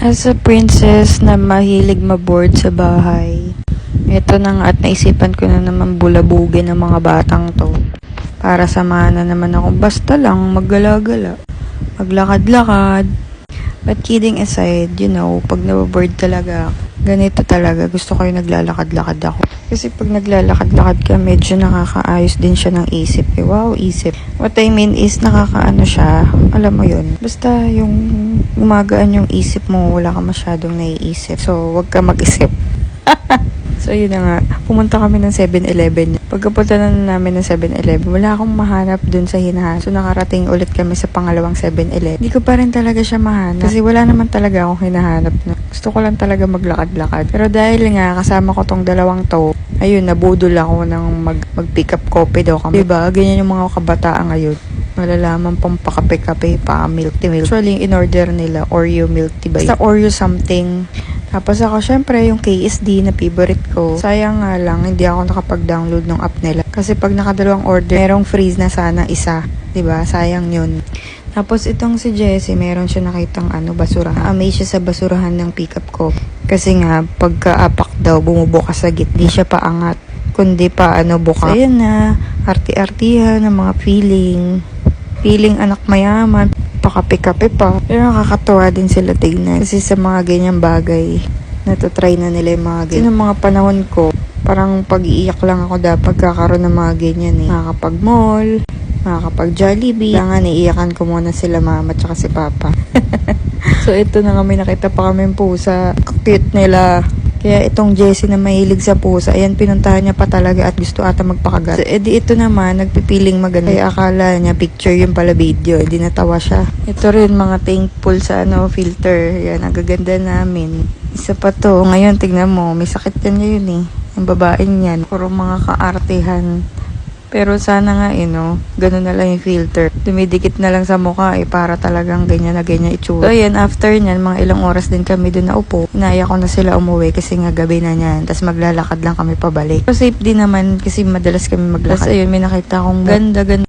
As a princess na mahilig maboard sa bahay, ito na nga at naisipan ko na naman bulabugin ng mga batang to. Para samahan na naman ako basta lang maggala-gala, maglakad-lakad. But kidding aside, pag nababoard talaga, ganito talaga. Gusto ko yung naglalakad-lakad ako. Kasi pag naglalakad-lakad ka, medyo nakakaayos din siya ng isip. Wow, isip. What I mean is, nakakaano siya. Alam mo yun. Basta yung gumagaan yung isip mo, wala ka masyadong naiisip. So, wag ka mag-isip. So, yun na nga. Pumunta kami ng 7-Eleven. Pagkapunta na namin ng 7-Eleven, wala akong mahanap dun sa hinahanap. So, nakarating ulit kami sa pangalawang 7-Eleven. Hindi ko pa rin talaga siya mahanap. Kasi wala naman talaga akong hinahanap na. Gusto ko lang talaga maglakad-lakad. Pero dahil nga, kasama ko tong dalawang to, ayun, nabudol ako ng mag-pick up coffee daw kami. Diba? Ganyan yung mga kabataan ngayon. Malalaman pang pakape-kape, pa milk tea. Actually, in order nila, Oreo milk tea ba? Basta Oreo something. Tapos ako, syempre, yung KSD na favorite ko. Sayang nga lang, hindi ako nakapag-download ng app nila. Kasi pag nakadalawang order, merong freeze na sana isa. Diba? Sayang yun. Tapos itong si Jessie, meron siya nakitang basurahan. Amaze siya sa basurahan ng pick-up ko. Kasi nga, pagka-apak daw, bumubukas sa gitna. Di siya paangat. Kundi pa bukas. Ayan na, arti-artihan ng mga feeling. Feeling anak mayaman. Pakape-kape pa. Pero nakakatuwa din sila tignan. Kasi sa mga ganyang bagay, natatry na nila yung mga ganyan. Kasi ng mga panahon ko, parang pag-iiyak lang ako dapat kakaroon ng mga ganyan eh. Makakapag-mall, makakapag-Jollibee. Kailangan iiyakan ko muna sila mama at si papa. So ito na nga, may nakita pa kami pusa. Cute nila. Kaya itong Jessie na mahilig sa pusa, ayan, pinuntahan niya pa talaga at gusto ata magpakagat. So, edi ito naman, nagpipiling maganda. Kaya akala niya picture yung pala video. Edi natawa siya. Ito rin, mga thankful sa filter. Yan, ang gaganda namin. Isa pa to. Ngayon, tignan mo, may sakit yan ngayon eh. Ang babaeng yan. Puro mga kaartehan. Pero sana nga, ganun na lang yung filter. Dumidikit na lang sa mukha para talagang ganyan na ganyan itsura. So, ayan, after nyan, mga ilang oras din kami doon na upo. Inaya ko na sila umuwi kasi nga gabi na nyan. Tapos maglalakad lang kami pabalik. So, safe din naman kasi madalas kami maglakad. Tapos, ayun, may nakita akong ganda-ganda